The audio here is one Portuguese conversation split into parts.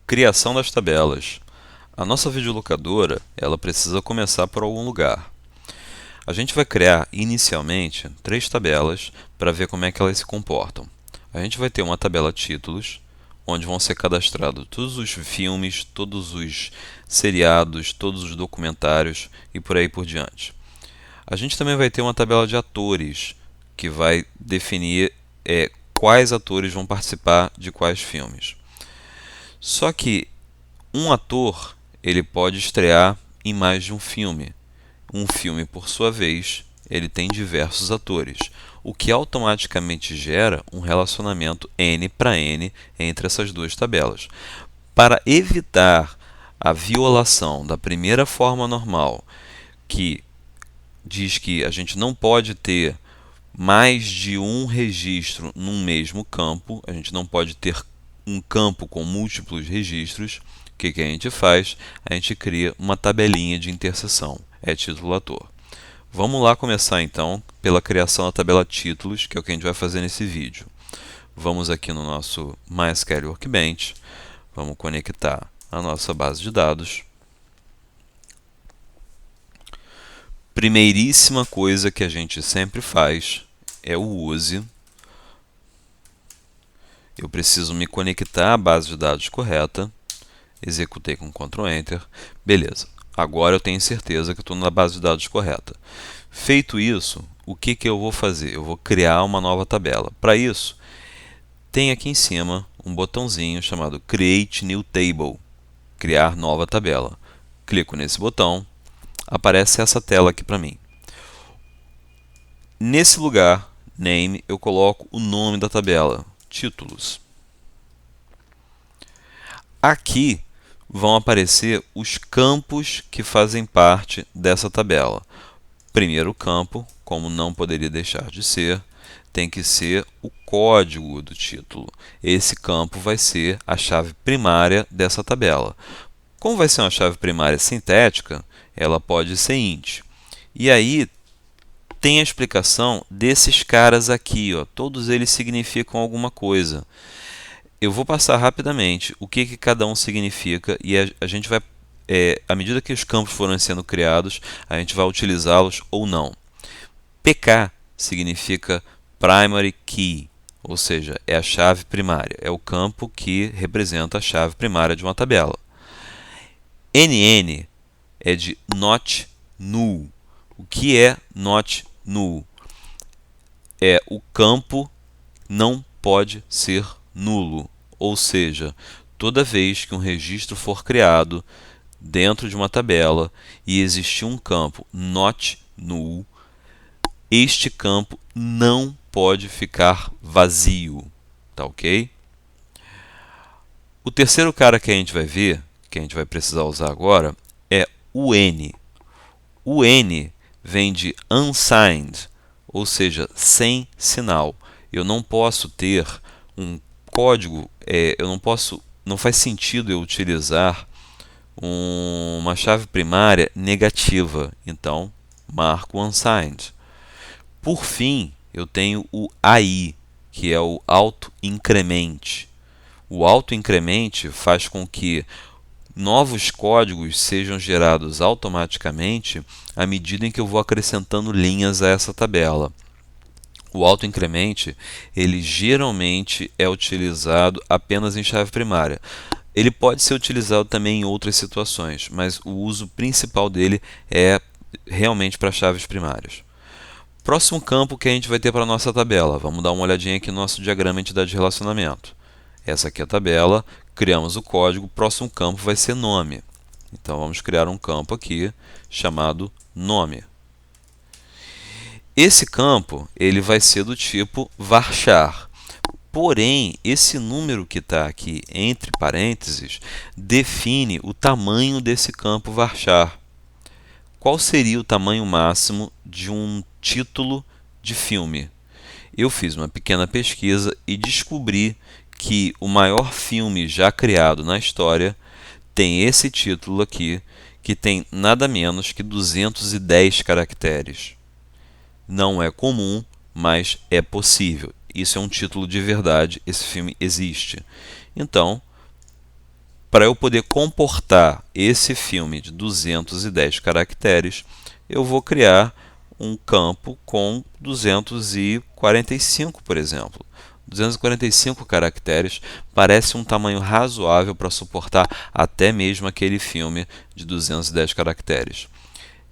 Criação das tabelas. A nossa videolocadora, ela precisa começar por algum lugar. A gente vai criar inicialmente 3 tabelas para ver como é que elas se comportam. A gente vai ter uma tabela títulos, onde vão ser cadastrados todos os filmes, todos os seriados, todos os documentários e por aí por diante. A gente também vai ter uma tabela de atores, que vai definir quais atores vão participar de quais filmes. Só que um ator, ele pode estrear em mais de um filme. Um filme, por sua vez, ele tem diversos atores, o que automaticamente gera um relacionamento N para N entre essas 2 tabelas. Para evitar a violação da primeira forma normal, que diz que a gente não pode ter mais de um registro num mesmo campo, a gente não pode ter um campo com múltiplos registros. O que a gente faz? A gente cria uma tabelinha de interseção, é título-ator. Vamos lá começar então pela criação da tabela títulos, que é o que a gente vai fazer nesse vídeo. Vamos aqui no nosso MySQL Workbench, vamos conectar a nossa base de dados. Primeiríssima coisa que a gente sempre faz é o use. Eu preciso me conectar à base de dados correta. Executei com Ctrl Enter. Beleza. Agora eu tenho certeza que estou na base de dados correta. Feito isso, o que eu vou fazer? Eu vou criar uma nova tabela. Para isso, tem aqui em cima um botãozinho chamado Create New Table, criar nova tabela. Clico nesse botão, aparece essa tela aqui para mim. Nesse lugar, Name, eu coloco o nome da tabela, Títulos. Aqui vão aparecer os campos que fazem parte dessa tabela. Primeiro campo, como não poderia deixar de ser, tem que ser o código do título. Esse campo vai ser a chave primária dessa tabela. Como vai ser uma chave primária sintética, ela pode ser int. E aí tem a explicação desses caras aqui, ó. Todos eles significam alguma coisa. Eu vou passar rapidamente o que cada um significa e a gente vai, à medida que os campos forem sendo criados, a gente vai utilizá-los ou não. PK significa Primary Key, ou seja, é a chave primária, é o campo que representa a chave primária de uma tabela. NN é de Not Null. O que é Not Null? É o campo não pode ser nulo, ou seja, toda vez que um registro for criado dentro de uma tabela e existir um campo not null, este campo não pode ficar vazio, tá ok? O terceiro cara que a gente vai ver, que a gente vai precisar usar agora, é o N. O N vem de unsigned, ou seja, sem sinal. Eu não posso ter um código, não faz sentido eu utilizar uma chave primária negativa, então marco unsigned. Por fim, eu tenho o AI, que é o auto-incremente. O auto-incremente faz com que novos códigos sejam gerados automaticamente à medida em que eu vou acrescentando linhas a essa tabela. O auto-incremente, ele geralmente é utilizado apenas em chave primária. Ele pode ser utilizado também em outras situações, mas o uso principal dele é realmente para chaves primárias. Próximo campo que a gente vai ter para a nossa tabela. Vamos dar uma olhadinha aqui no nosso diagrama de entidade de relacionamento. Essa aqui é a tabela, criamos o código, o próximo campo vai ser nome. Então vamos criar um campo aqui chamado nome. Esse campo ele vai ser do tipo varchar. Porém, esse número que está aqui entre parênteses define o tamanho desse campo varchar. Qual seria o tamanho máximo de um título de filme? Eu fiz uma pequena pesquisa e descobri que o maior filme já criado na história tem esse título aqui, que tem nada menos que 210 caracteres. Não é comum, mas é possível. Isso é um título de verdade, esse filme existe. Então, Para eu poder comportar esse filme de 210 caracteres, eu vou criar um campo com 245, por exemplo. 245 caracteres parece um tamanho razoável para suportar até mesmo aquele filme de 210 caracteres.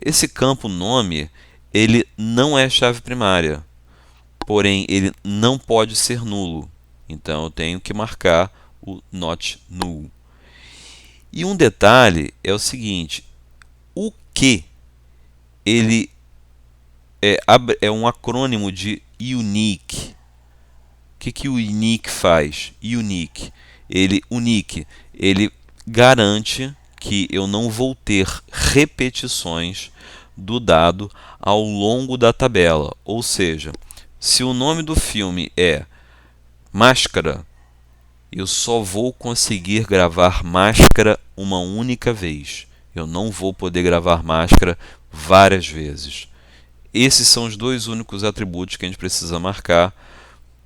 Esse campo nome, ele não é chave primária, porém ele não pode ser nulo. Então eu tenho que marcar o not null. E um detalhe é o seguinte: o que ele é um acrônimo de unique. O que o unique faz? Ele garante que eu não vou ter repetições do dado ao longo da tabela. Ou seja, se o nome do filme é Máscara, eu só vou conseguir gravar Máscara uma única vez. Eu não vou poder gravar Máscara várias vezes. Esses são os dois únicos atributos que a gente precisa marcar,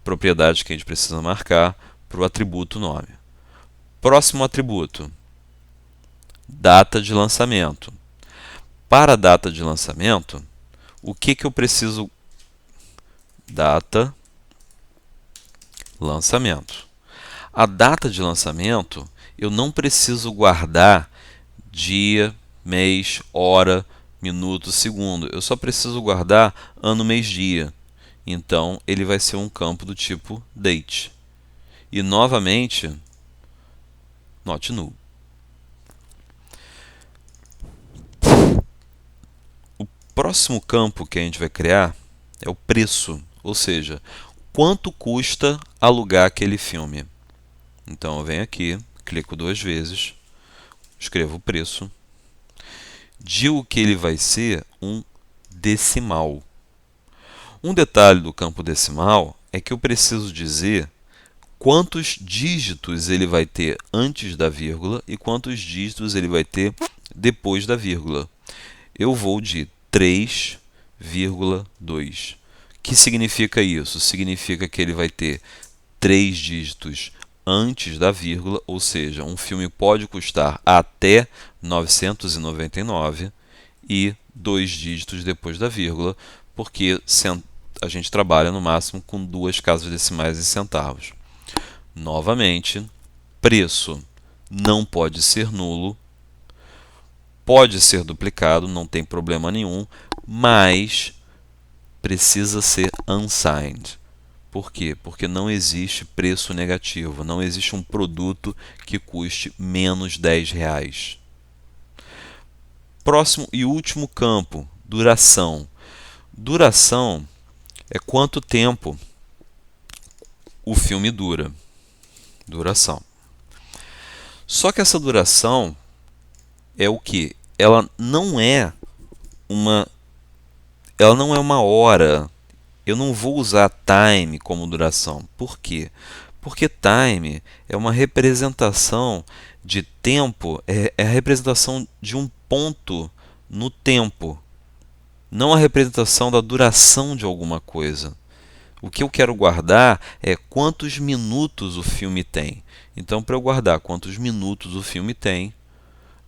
propriedades que a gente precisa marcar para o atributo nome. Próximo atributo, data de lançamento. Para a data de lançamento, o que eu preciso? Data, lançamento. A data de lançamento, eu não preciso guardar dia, mês, hora, minuto, segundo. Eu só preciso guardar ano, mês, dia. Então, ele vai ser um campo do tipo date. E, novamente, not null. O próximo campo que a gente vai criar é o preço, ou seja, quanto custa alugar aquele filme. Então, eu venho aqui, clico duas vezes, escrevo o preço, digo que ele vai ser um decimal. Um detalhe do campo decimal é que eu preciso dizer quantos dígitos ele vai ter antes da vírgula e quantos dígitos ele vai ter depois da vírgula. Eu vou de 3,2. O que significa isso? Significa que ele vai ter 3 dígitos antes da vírgula, ou seja, um filme pode custar até 999 e 2 dígitos depois da vírgula, porque a gente trabalha no máximo com 2 casas decimais e centavos. Novamente, preço não pode ser nulo, pode ser duplicado, não tem problema nenhum, mas precisa ser unsigned. Por quê? Porque não existe preço negativo, não existe um produto que custe menos R$10. Próximo e último campo, duração. Duração é quanto tempo o filme dura. Duração. Só que essa duração é o que? Ela não é uma hora. Eu não vou usar time como duração. Por quê? Porque time é uma representação de tempo, é a representação de um ponto no tempo, não a representação da duração de alguma coisa. O que eu quero guardar é quantos minutos o filme tem. Então, para eu guardar quantos minutos o filme tem,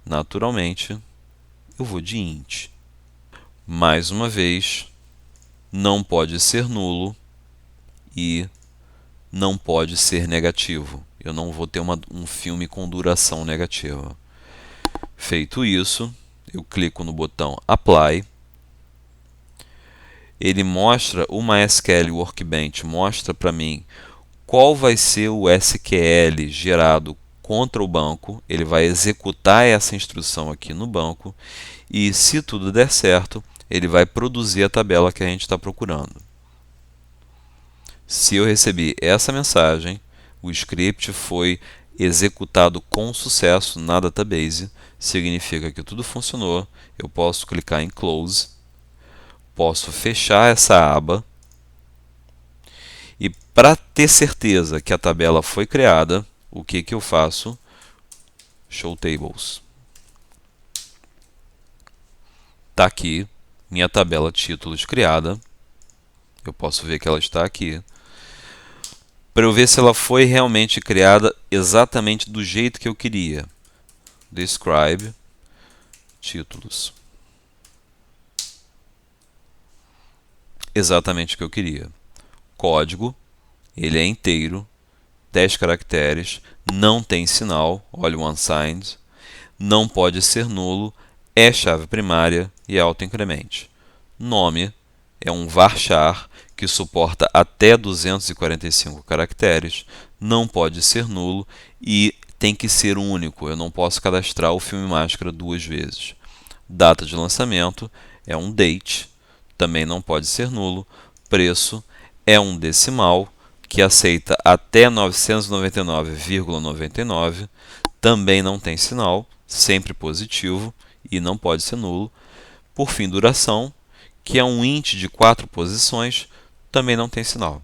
naturalmente, eu vou de int. Mais uma vez, não pode ser nulo e não pode ser negativo. Eu não vou ter um filme com duração negativa. Feito isso, eu clico no botão Apply. Ele mostra, o MySQL Workbench mostra para mim qual vai ser o SQL gerado contra o banco. Ele vai executar essa instrução aqui no banco e, se tudo der certo, ele vai produzir a tabela que a gente está procurando. Se eu recebi essa mensagem, o script foi executado com sucesso na database, significa que tudo funcionou. Eu posso clicar em Close, posso fechar essa aba e, para ter certeza que a tabela foi criada, o que eu faço? Show Tables. Está aqui minha tabela títulos criada. Eu posso ver que ela está aqui. Para eu ver se ela foi realmente criada, exatamente do jeito que eu queria. Describe títulos. Exatamente o que eu queria. Código, ele é inteiro, 10 caracteres, não tem sinal, olha o unsigned, não pode ser nulo, é chave primária e é autoincremente. Nome é um varchar que suporta até 245 caracteres, não pode ser nulo e tem que ser único, eu não posso cadastrar o filme Máscara duas vezes. Data de lançamento é um date, também não pode ser nulo. Preço é um decimal, que aceita até 999,99, também não tem sinal, sempre positivo e não pode ser nulo. Por fim, duração, que é um int de 4 posições, também não tem sinal.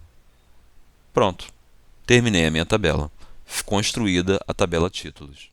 Pronto, terminei a minha tabela. Construída a tabela títulos.